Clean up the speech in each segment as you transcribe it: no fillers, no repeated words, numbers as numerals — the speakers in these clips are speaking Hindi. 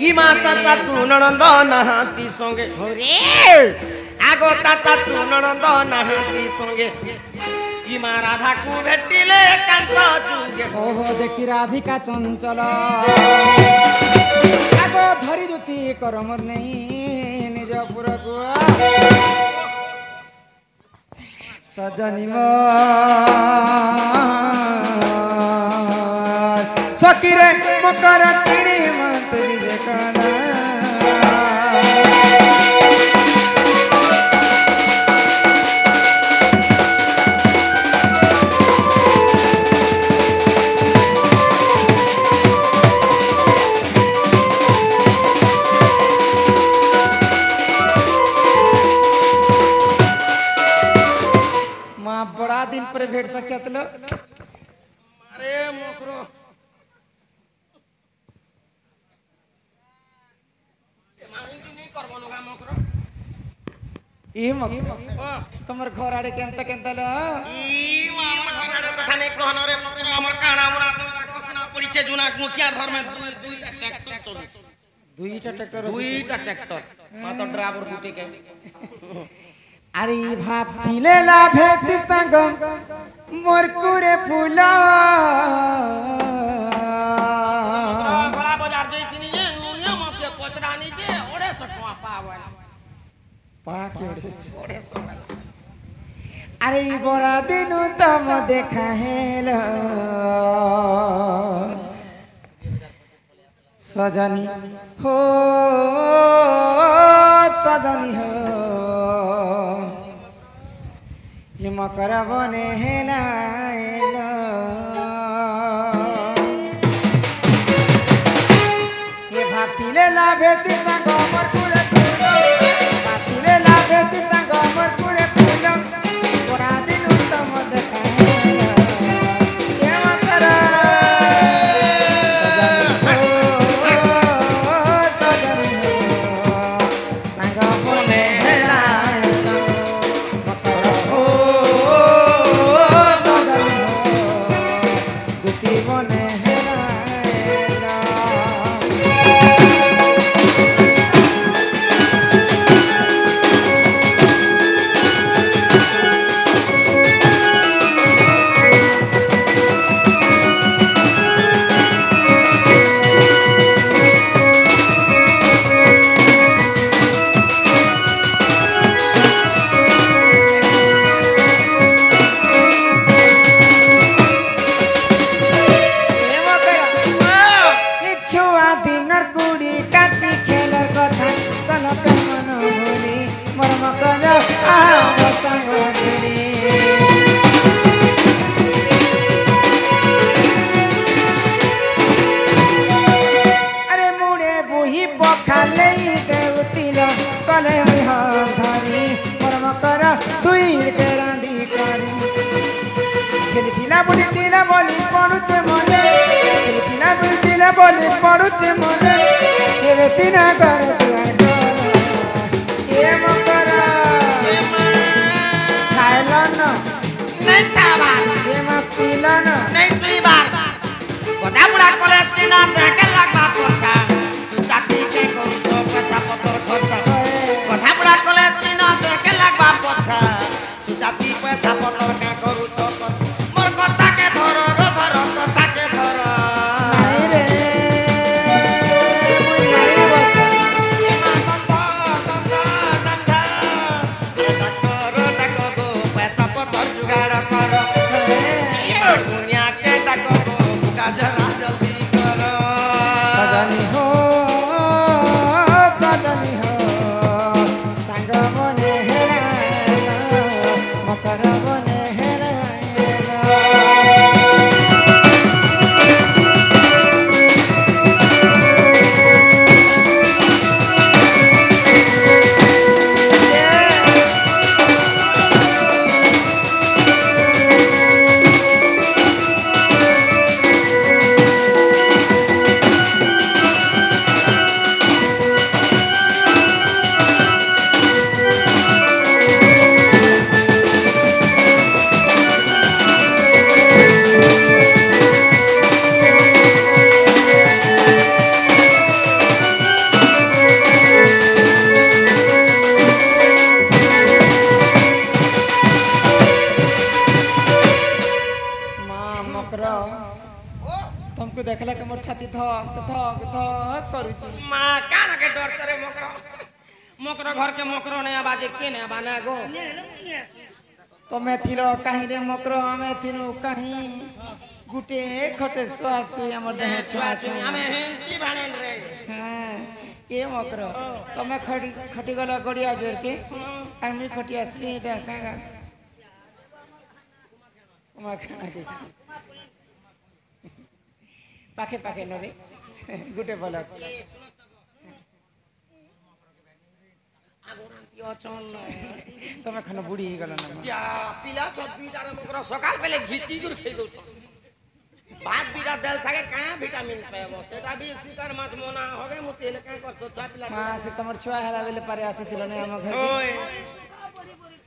ইমা চাচা তু ননন্দ নাহাতি সঙ্গে আগো চাচা তু ননন্দ নাহাতি সঙ্গে ইমা রাধাকু ভেটিলে কান্ত যুগে ওহো দেখি রাধিকা চঞ্চল আগো ধরি দুতি করমর নেই নিজ পুরকু সজনী সকিরে মকর কিড়ি মত বিজে কানা बड़ा दिन पर भेट सक्यात लो अरे मोकरो तुमर घर आड़े केंता केंता लो हमर घर आड़े कथा नहीं कहनो रे मोकरो हमर काना मुना तोरा कसना पड़ीछे जुना गुचिया घर में दुईटा ट्रैक्टर चले दुईटा ट्रैक्टर मातो ड्राइवर गुटी के अरे भातिले लाभे संग मोर कुरे फूला बड़ा बाजार जइतिनी जे नुनिया माछे पचरानी जे 150 टका पावल पा के 150 अरे बड़ा दिन तम देखा हेलो सजनी हो सजनी हो मकर बने है नाइलो ये भातिले लाभे सीता गोमर पूरे फूलो भातिले लाभे सीता गोमर पूरे फूलो बड़ा दिन उत्तम देखा ये मकर सजनी हो संग बने है नाइलो बने है बोली पड़ुचे मने तेरे सीना कर ये मकरा खाइला न नहीं खावा ये मा पीला न नहीं सुई बार गोदा बुढ़ा कॉलेज चिना देखे लगबा पछा तू जाति के करू तो पैसा पतर खर्चा गोदा बुढ़ा कॉलेज चिना देखे लगबा पछा तू जाति पैसा पतर का करू तो मोर कथा के धरो कथा के धरो ଧକ ଧକ ଧକ କରୁଛି ମା କାଣା କେ ଡର ତରେ ମକର ଘର के मकरो ने बाजे के ने बाना गो ତମେ ଥିଲ କାହିଁରେ ମକର ଆମେ ଥିଲୁ କାହିଁ ଗୁଟେ ଖଟେ ଶୁଆ ଶୁଇ ଆମର ଦେହ ଛୁଆ ଛୁଆ ଆମେ ହେନ୍ତି ଭାଣେନ रे ହଁ ଏ ମକର ତମେ ଖଟି ଗଲ ଗଡ଼ିଆ ଜୋର के আর মুই খটি আসলি এটা কাকা তোমার খানা কে পাখে পাখে নরে গুটে বলক তুমি খানা বুড়ি হয়ে গেল না যা পিলা চোদ বিটার মকর সকাল বেলে ঘিটি করে খেয়ে দউছ ভাত বিটা দেল থাকে কা ভিটামিন পাবো সেটা বি শিকার মাছ মনা হবে মু তেল কা করছ ছয় পিলা মা সে তোমার ছুয়া হেরা বেলে পারে আসিছিল না আমার ঘরে ওই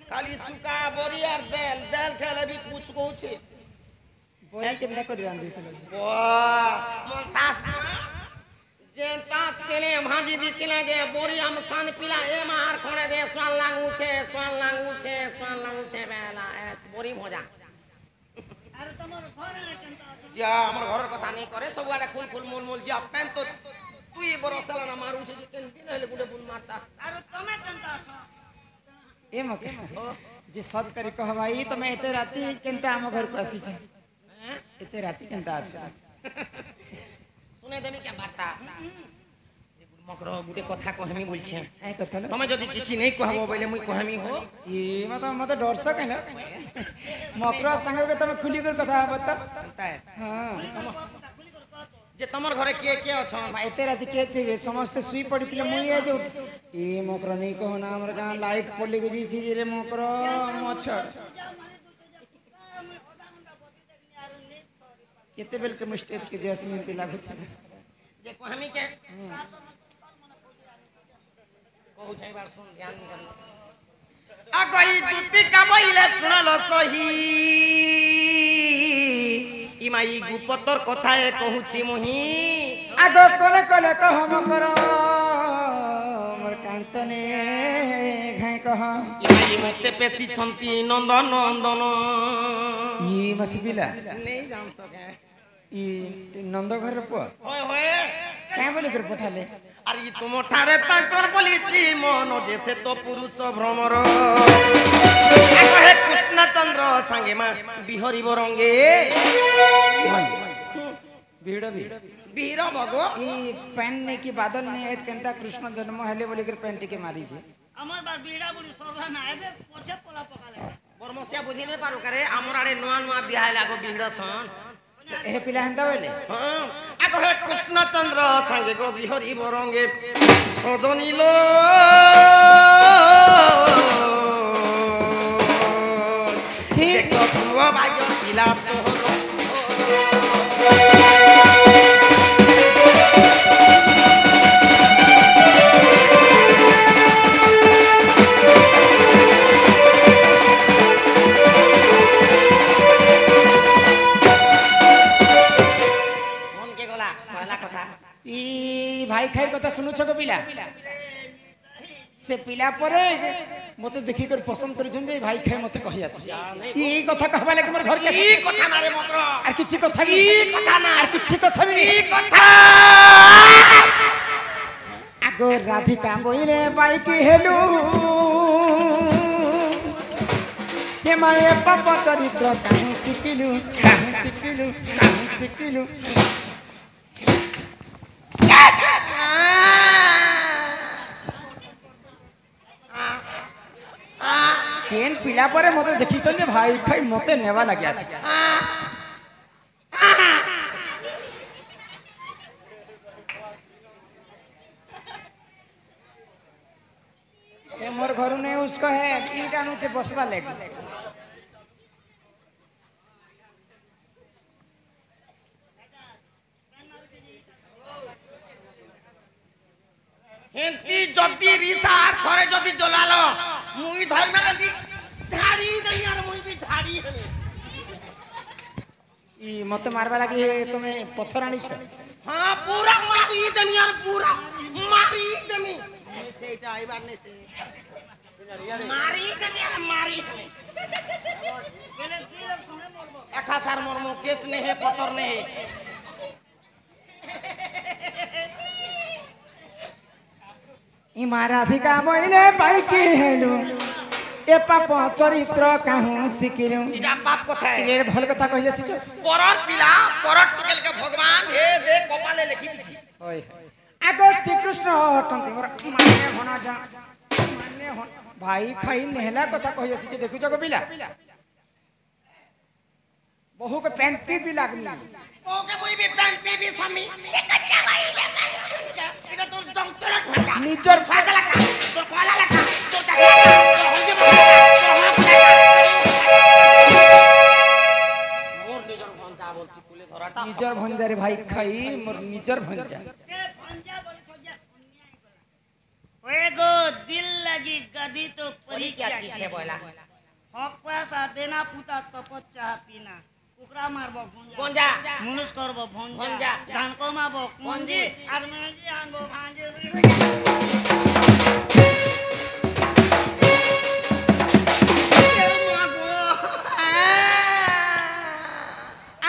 খালি সুকা বড়ি আর দেল দেল খেলে বি পুছ কউছে বই কেনটা করে রান্ধিছিল বাহ মন সাস जेंता तेले भाजी दितिले जे बोरी हम सान पिला ए मार खोणे दे स्वान लांगू छे बेला ए बोरी भजा अरे तमर घर रे केनता जा हमर घर कथा नहीं करे सब आडे फूल फूल मूल मूल जा पेन तो तुई बरसला ना मारू छे केन दिन हेले गुडे बुल मारता अरे तमे केनता छ ए मके जे सद करी कह भाई तमे एते राती केनता हम घर को आसी छे एते राती केनता आसे सुने देमी क्या बाता जे मकर गुटे कथा कहमी बोलछे ए कथा न तमे जदी किछि नहीं कहबो बोले मुई कहमी हो ए मत डर सके ना मकर संग के तमे खुली कर कथा बता अंता है हां जे तमर घरे के अछ एते राती के थिबे समस्त सुई पड़ितिले मुई ए जो ए मकर नहीं कहो ना हमर गां लाइट पड़ली गजी छी रे मकर मच्छर केते बेल के स्टेज के जैसे ही लागू थे जे कहमी के कहू छै बार सुन ध्यान कर आ गई दुती काबइले सुनलो सही ई माई गुपतर कथाए कहू छी मोही आगो कोले कोले कह मकर मोर कांतने घाय कह ई माई मते पेची छंती नंदन नंदन ई मसबिला नहीं जान सके ई नंद घर पो होय होय काय बोले कर पठाले अरे ई तुम ठारे ताकर बोलीची मन जैसे तो पुरुष भ्रमर हे कृष्ण चंद्र संगे मा बिहरी बरंगे भीड़ भी वीर भगो ई पेन ने की बादल ने एज कंता कृष्ण जन्म हेले बोले कर पेंटी के मारी छे আমার বার বিড়া বুড়ি সরলা না এবে পছে পলা পকালে बरमसिया बुझी नहीं पारो करे हमर आड़े नुआ नुआ बियाह लागो बिगड़सन ए पिला हंदा बोले हां आगो हे कृष्ण चंद्र संगे गो बिहरी बरंगे सजनी लो ठीक तो भुआ भाग्य पिला तो भाई खाई कथा सुनु छक पिला से पिला परे मते देखि कर पसंद कर जे भाई खाई मते कहि आसी ई कथा कहबा ले हमर घर के ई कथा ना रे मकर आर किछि कथा ई कथा ना आर किछि कथा भी ई कथा आगो राधिका बोइले बाई की हेलु हे माए पाप चरित्र काहे सिकिलु केन पिला परे मते देखि छन जे भाई खाई मते नेवा लागि आसी ए मोर घरु ने उसको है ईटा नुचे बसबा लेग हेंती जदी रिसार थरे जदी जलालो मुई धर्म गंदी झाड़ी दई यार मुई भी झाड़ी हने ई मते मारबा लागि तुमे पत्थर आनी छ हां पूरा मारी दमी यार पूरा मारी दमी से एटा आइबार ने से मारी दमी यार मारी गेले की लोग संगे मरबो एका सार मरमो केस ने है पत्थर ने है इमा राधिका बइले बाइकी हेलु ए पाप चरित्र काहू सिकिलु इटा पाप कथा ये भल कथा कहि जासिछ परर पिला परर टुकेल के भगवान हे दे कपाले लिखि दिछि ओय आगो श्री कृष्ण अटंती मोर माने भना जा माने भाई खाई नेहला कथा कहि जासिछ देखु जको पिला बहु के पैंट पी लागनी ओके मुई भी पैंट पी भी स्वामी से कच्चा भाई इटा तोर जंतला ठका निजर फागला का तोर काला लका तोर टाका तोर हल्दी बका मोर निजर भंजा बोलछि कुले धराटा निजर भंजारे भाई खाई मोर निजर भंजा जे पंजा बोल छोजा ओए गो दिल लगी गदी तो परी क्या चीज है बोला हक पैसा देना पुता तपच्चा पीना कुकरा मारबो गंजा मुनुस करबो भंजा। भंजा धान कमाबो कुंजी आर मेजी आनबो भांजे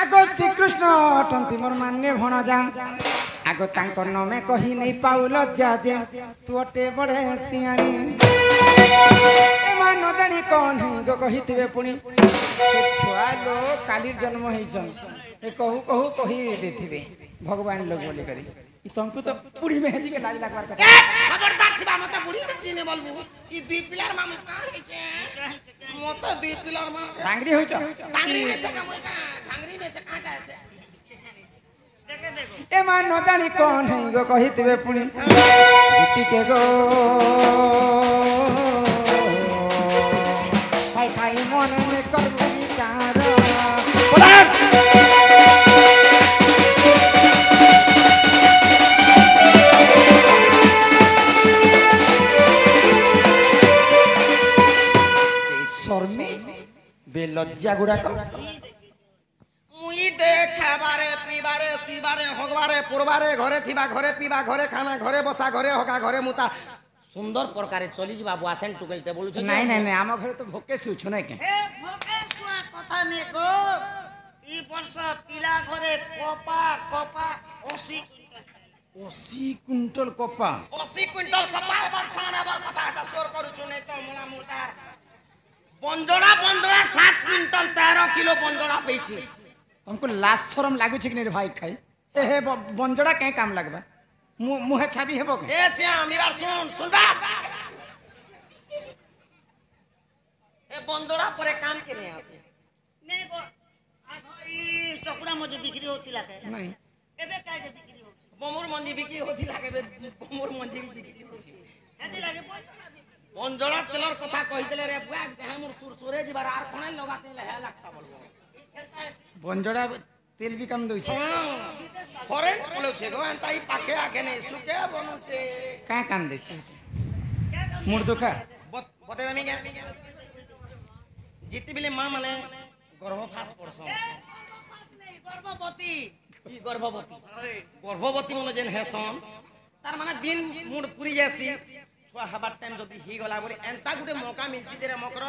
आगो श्री कृष्ण अटंती मोर मान्य भण जा आगो तांकर नमे कहि नै पाउ लज्जा जे तू अटे बड़े सियानी एमा न जानी कोन ही गो कहितबे पुनी छुआ लो कालीर जन्म हेइछन ए कहू कहू कहि देथिबे भगवान लोग बोले करी इ तंकु तो पुड़ी में हेजी के लाज लागबार कथा खबरदार थिबा मते बुढ़ी बेटी ने बोलबू ई दुई पिलर मा में का है छे मते दुई पिलर मा डांगरी होइछ डांगरी ने चका मोय का डांगरी ने चका काटा है देखे देखो एमा न जानी कोन ही गो कहितबे पुनी गीती के गो हाय हाय मन में कर विचार शर्मी बेलज्जा गुड़ा मुई देखाबारे पीबारे सीबारे हगबारे पुरबारे घरे थिबा घरे पीबा घरे खाना घरे बसा घरे हगा घरे मुता सुंदर प्रकारे चली जिबा बुआसेन टुकेलते बोलु छ नहीं नहीं नहीं आम घर तो भोके से उछु नहीं के ए भोके सुआ कथा ने को ई वर्ष पिला घरे कपा कपा 80 कुंटल कपा 80 क्विंटल कपा एबार छाण एबार कथा हटा सोर करू छु नै तो मुला मुर्दा बंजोड़ा 7 क्विंटल 13 किलो बंजोड़ा पेछि तुमको लाज शरम लागु छै कि नहीं रे भाई खाई ए हे बंजड़ा के काम लगबा मुहे छाबी हेबो के ए श्याम इबार सुनबा ए बंजोड़ा परे काम के नहीं आसे ने गो आधो ई चकुरा मजे बिक्री होती लागे नहीं एबे काहे जे बिक्री होती बमुर मंजी बिक्री होती लागे बमुर मंजी बिक्री होती हेती लागे बंजोड़ा तेलर कथा कहि देले रे बुआ देह मोर सुरसुरे जिबार आर कोने लगाते ले लागता बोलबो बंजड़ा तेल भी कम दोई छै फॉरेन बोलो छे गो ताई पाखे आके नहीं सुके बनु छे का काम दे छै मुड़ दुखा बते दमी के जिति बिले मां माने गर्भफास पड़सो गर्भवती ई गर्भवती मन जेन हेसन तार माने दिन मुड पुरी जासी छुआ हबार टाइम जदी ही गला बोले एंता गुटे मौका मिलछि जे रे मकर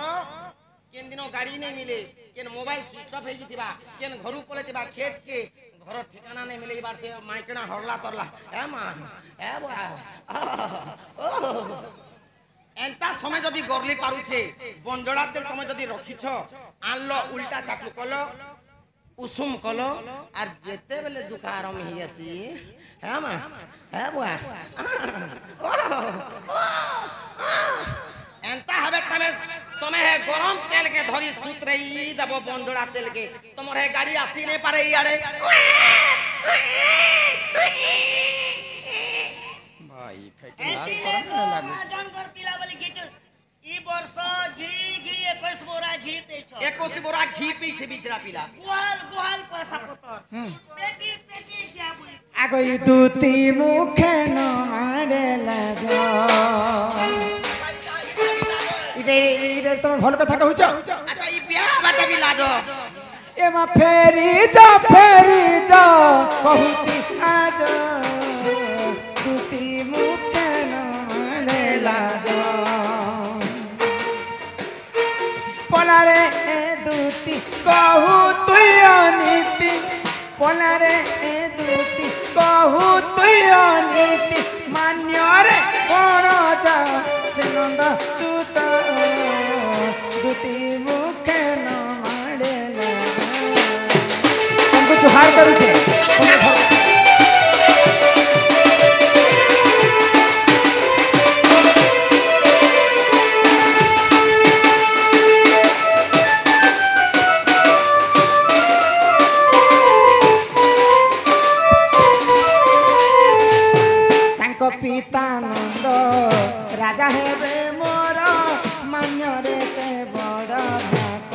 केन दिनो गाड़ी नहीं मिले केन मोबाइल स्विच ऑफ हेजी थिबा केन घरु पले थिबा खेत के घर ठिकाना नहीं मिले बार से माइकना हरला तरला ए मां ए बुआ एंता समय जदी गरली पारुछे बंजड़ा तेल समय जदी रखिछ आनलो उल्टा चाटू कलो उषुम कलो आर जेते बेले दुकार में ही आसी है मां है बुआ एंता हबे तमे है गरम तेल के धरी सुत रही दबो बंदोड़ा तेल के तुमर है गाड़ी आसी नहीं पारे यारे भाई फेके लाज शरम न लागे जन कर पिला वाली घी ई वर्ष घी 21 बोरा घी पे छ 21 बोरा घी पी छे बिचरा पिला गुहाल पैसा पतर पेटी क्या बोली आगो ई दूती मुखे न मारेला जा इधर तुम भल कथा कहू छ अच्छा ई बियाह बाटे भी लाजो एमा फेरी जा कहूची आज दूती मुखे न मारेला जा पलारे दूती कहू तुई अनीति पलारे दूती कहू बहुत अनीति मान्यरे कौन जा नंद सुत दुति मुखे न मारे तुमको जोहार करू छे पितानंद राजा हेबे मोर मान्यरे से बड़ भात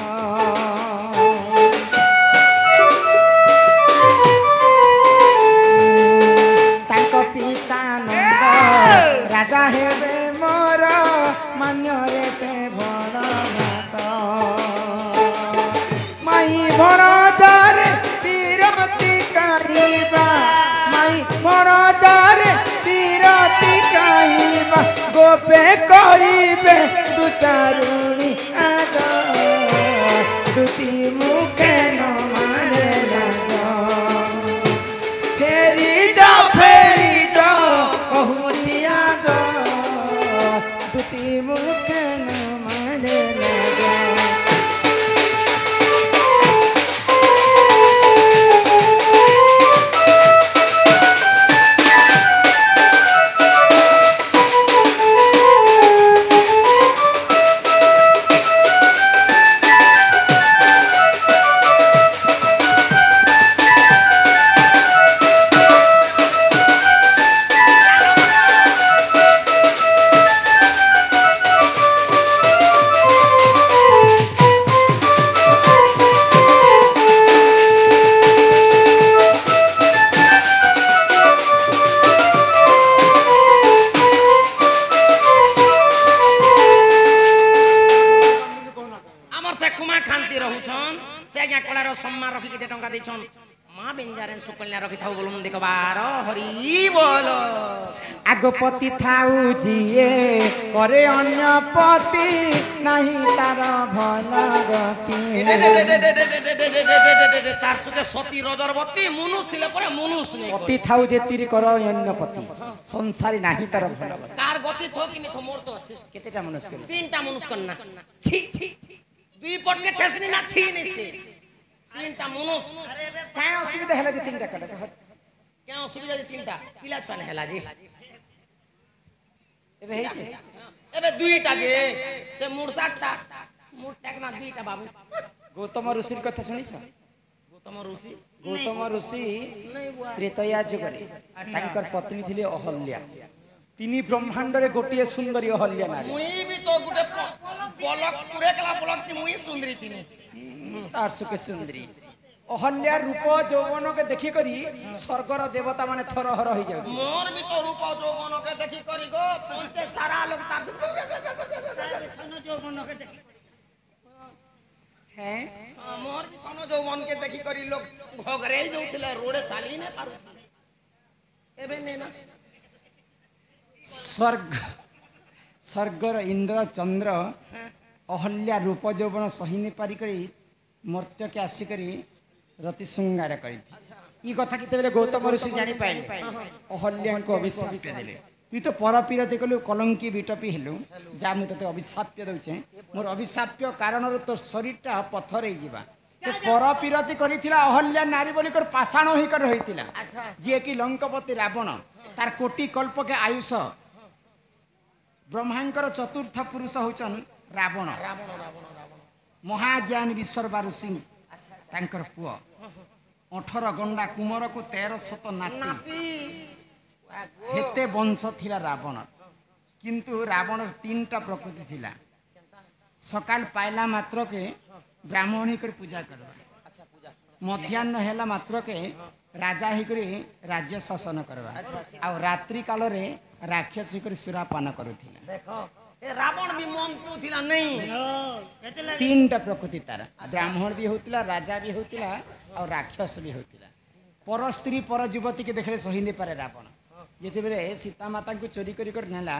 तांको पितानंद राजा हेबे मोर मान्यरे से बड़ भात माई बड़ जारे वीरमती करीबा माई बड़ जारे गोपे कहिबे तू चारुणी आज दुति मुखे न मारे लाज फेरी जा कहूची आज दुति मुखे न मारे लाज आगपति थाऊ जिए करे अन्य पति नहीं तार भल गति तार सुके सती रजरवती मुनुष थिले परे मुनुष नै पति थाऊ जे तिरी कर अन्य पति संसारी नाही तार भल गति कार गति थो कि नि थो मोर तो अछि केतेटा मनुष्य के तीनटा मनुष्य करना छी छी दुई पट के ठेसनी ना छी नै से तीनटा मनुष्य काय असुविधा हैला जे तीनटा कले क्या असुविधा जे तीनटा पिला छाने हैला जी एबे हेइ छे एबे दुईटा जे से मुरसाटटा मुरटेकना दुईटा बाबू गौतम ऋषि कथा सुनी छ गौतम ऋषि त्रेतया जुगरे शंकर पत्नी थिले अहल्या तिनी ब्रह्मांड रे गोटिए सुंदरी अहल्या नारी मुई भी तो गुटे पलक पुरे कला पलक ती मुई सुंदरी थिनी तार सुके सुंदरी अहल्या रूप यौवन के देखि करी स्वर्गर देवता माने थरहर हो जाय मोर भी तो रूप यौवन के देखि करी गो पंचे सारा लोग तार सुके यौवन के देखि हैं मोर भी कोनो यौवन के देखि करी लोग घगरे जोथिले रोडे चाली ने पारु एबे ने ना स्वर्गर इंद्र चंद्र अहल्या रूप यौवन सही ने पारी करी मर्त्य के आसी करी रति श्रृंगार करी कथा केते गौतम ऋषि जानी पाइले अहल्या को अभिशाप देले तु तो पर पीरति कलु कलंकी बिटपी हेलु जा मु तते अभिशाप दउछे मोर अभिशाप्य कारण तो शरीरटा पत्थर हे जिबा तो पर पीरति करिथिला अहल्या नारी बोली कर पाषाण होई कर रहितिला जे कि लंकापति रावण तार कोटि कल्प के आयुष ब्रह्मांकर चतुर्थ पुरुष होचन रावण महाज्ञानी विश्वरवा ऋषि तांकर पुआ 18 गंडा कुमार को 1300 नाती हेते वंश थिला रावण किंतु रावण 3टा प्रकृति थिला सकाल पाइला मात्र के ब्राह्मणी कर पूजा करबा मध्याह्न हेला मात्र के राजा ही करी राज्य शासन करबा आ रात्रि काल रे राक्षस ही करी सुरापान करूथिला देखो ए रावण भी मन को थिला नहीं 3टा प्रकृति तारा ब्राह्मण भी होतिला राजा भी होतिला और राक्षस भी होतिला पर स्त्री पर युवती के देखले सही नहीं पारे रावण जेते बेले सीता माता को चोरी करी कर नेला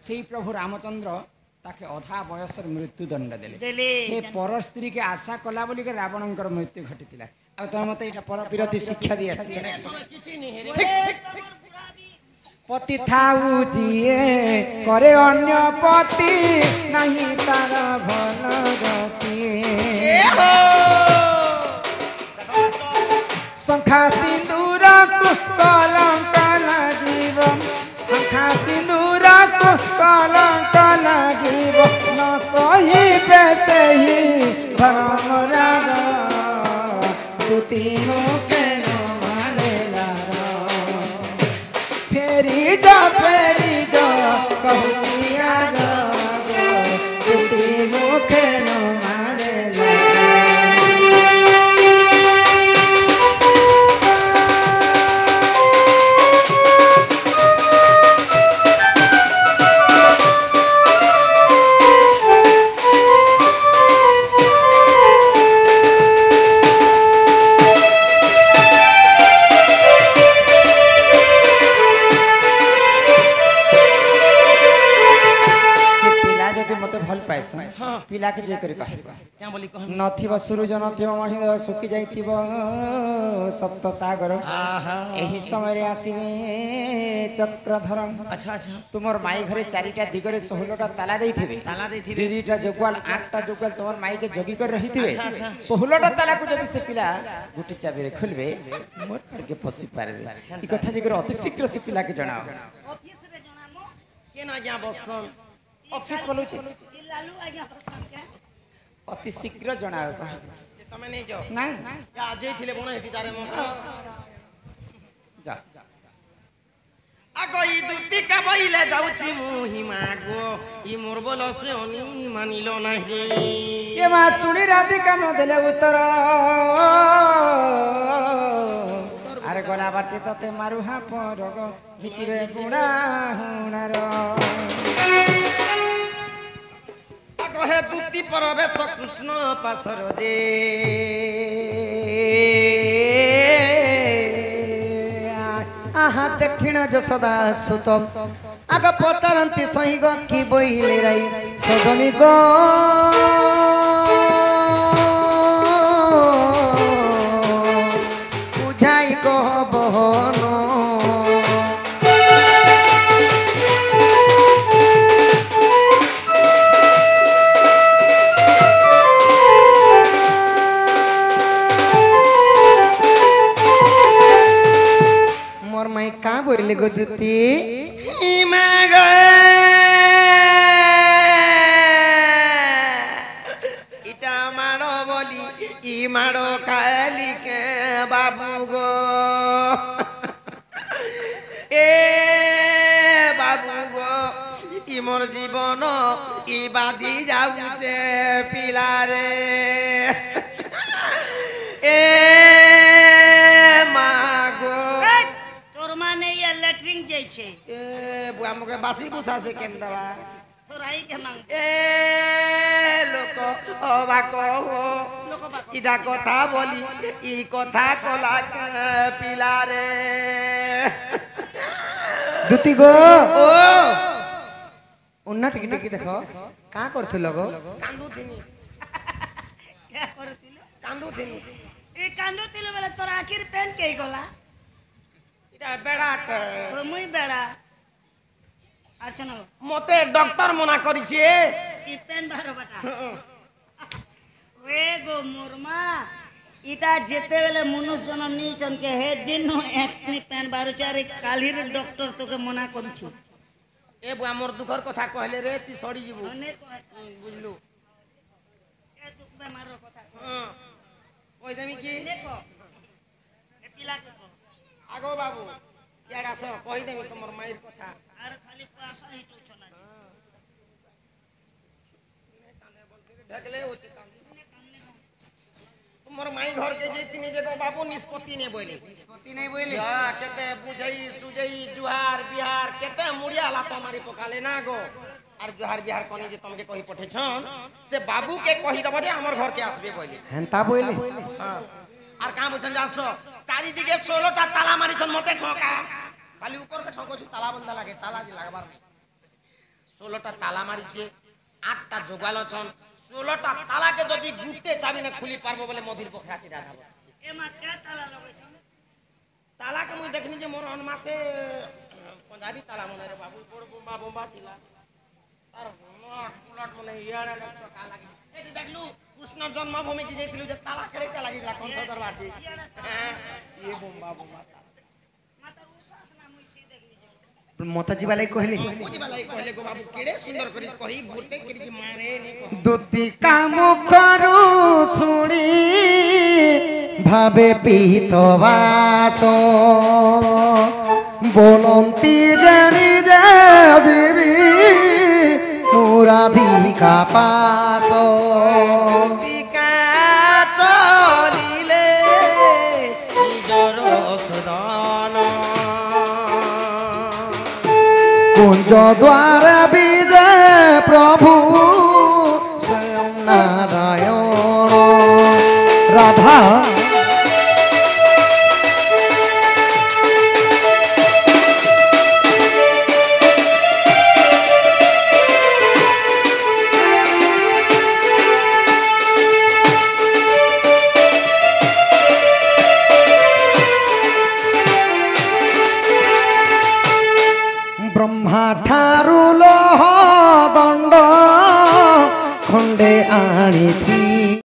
सेही प्रभु रामचंद्र ताके अधा बयस मृत्यु दंड देले हे पर स्त्री के आशा कला बोली के रावणंकर मृत्यु घटितिला ଆଉ ତମ ମତେ ଏଇଟା ପର ବିରୋଧୀ ଶିକ୍ଷା ଦିଏ ଆସିଛି କିଛି ନି ହେରେ ପତି ଥାଉ ଯିଏ କରେ ଅନ୍ୟ ପତି ନାହିଁ ତାର ଭଲ ଗତି ଏ ହୋ ଶଙ୍ଖା ସିନ୍ଦୁରକୁ କଲଙ୍କ ଲାଗିବ ଶଙ୍ଖା ସିନ୍ଦୁରକୁ କଲଙ୍କ ଲାଗିବ ନ ସହିବେ ସେହି ଧର୍ମରାଜ ଦୁତି ମୁଖେ ଫେରି ଯା କହୁଛି ଆଜ ଦୁତି ମୁଖେ पिला के जे करी कहबा क्या बोली कह नथिब सूरज नथिब महिंद्र सुखी जाइतिब सप्त सागर एही समय रे आसीबे चक्रधर अच्छा अच्छा तुमर माई घरे चारिटा दिगरे 16टा ताला देइथिबे दीदीटा जोगवाल 8टा जोगवाल तुमर माई के जगी कर रहिथिबे 16टा ताला को जदी से पिला गुटी चाबी रे खोलबे मोर घर के पसी पारबे ई कथा जे कर अति शीघ्र से पिला के जणाओ ऑफिस रे जणामो के ना क्या बसन ऑफिस बोलू छी लालू आज्ञा बसन के अति शीघ्र जणाओ तमे नहीं जाओ ना या अजय थिले बण हेती तारे मन जा आगो ई दुती का बइले जाउची मुहि मागो ई मोर बोल से ओनी मानिलो नाही ये मा सुनी राधिका न देले उत्तर अरे गला बाटे तते मारू हा परग हिचिबे गुणा हुनार आगो हे दुती परवेश कृष्ण पासर जे आहा दक्षिण जसोदा सुत आग पचारती सही ग कि बोइले राई सजनी गो बुझाई कह बहन मोर माई का बोइले गो दुती ई मागो इटा मारो बोली ई मारो खाली के बाबू गो ए बाबू गो ई मोर जीवन ई बादी जाउचे पिला रे ए मागो तोर माने ये लेटरिंग जाय छे ए बुआ मके बासी बुसा से केंदवा थोराई के मांग ए लोक अबाक हो इटा कथा बोली ई कथा कला के पिला रे दुती गो ओ उन्ना टिकी टिकी देखो का करथुलो गो कांदू थिनी क्या करतिलो कांदू थिनी ए कांदो तिलो बेला तोर आखिर पेन के गला इटा बेड़ाट ओ मुई बेड़ा अच्छा न मते डॉक्टर मना करिछे ई पेन बारो बटा वे गो मुरमा इटा जेते बेले मनुष्य जन्म नी चन के हे दिन नो एकनी पेन बारो चारे काली रे डॉक्टर तोके मना करिछु ए बुआ मोर दुखर कथा कहले रे ती सड़ी जीबू अने बुझलु ए दुख बेमारो कथा कहि देमी की देखो ए पिला के को आगो बाबू याडा स कहि देमी तमर माईर कथा आर खाली पासा ही तो छना ढकले होची कांदी तुमर माई घर के जेतिनी जे बाबू निष्पत्ति ने बोले निष्पत्ति नहीं बोइले या केते बुझई सुजई जुहार बिहार केते मुड़िया ला तमारी पकाले ना गो आर जुहार बिहार कोनी जे तमके कहि पठे छन से बाबू के कहि दबो जे हमर घर के आसबे बोले हेंता बोइले हां आर काम बुझन जासो चारि दिगे 16टा ताला मारी छन मते ठोका खाली ऊपर के ठोको छु ताला बंदा लागे ताला जे लागबार नहीं 16टा ताला मारी छे 8टा जोगालो छन 16टा ताला के जदी गुटे चाबी न खुली पारबो बोले मधुर पोखरा की राधा बस ए এমা কে তালা লাগাইছ তালা কে মুই দেখনি যে মোর হনমাসে पंजाबी ताला मने रे बाबू बड़ बोंबा बोंबा थिला तार लट लट मने याडा का लागी ए तू देखलु कृष्ण जन्मभूमि की जैथिलु जे ताला केटा लागिला कंस दरबार जी ये बोंबा बोंबा माता उसास ना मुई छी देखनी मोताजी वाले कहले मोजी वाला कहले गो बाबू केड़े सुंदर करी कही भूते करी के मारे नी कह दुती काम करू सुनी भावे पीतवास बोलंती जनी देवी मुराधिका पास टिका चलिले सिजर सदन कुंज द्वार विजय प्रभु स्वयं नारायण राधा ब्रह्मा ठारू लोह दंड खंडे आनी थी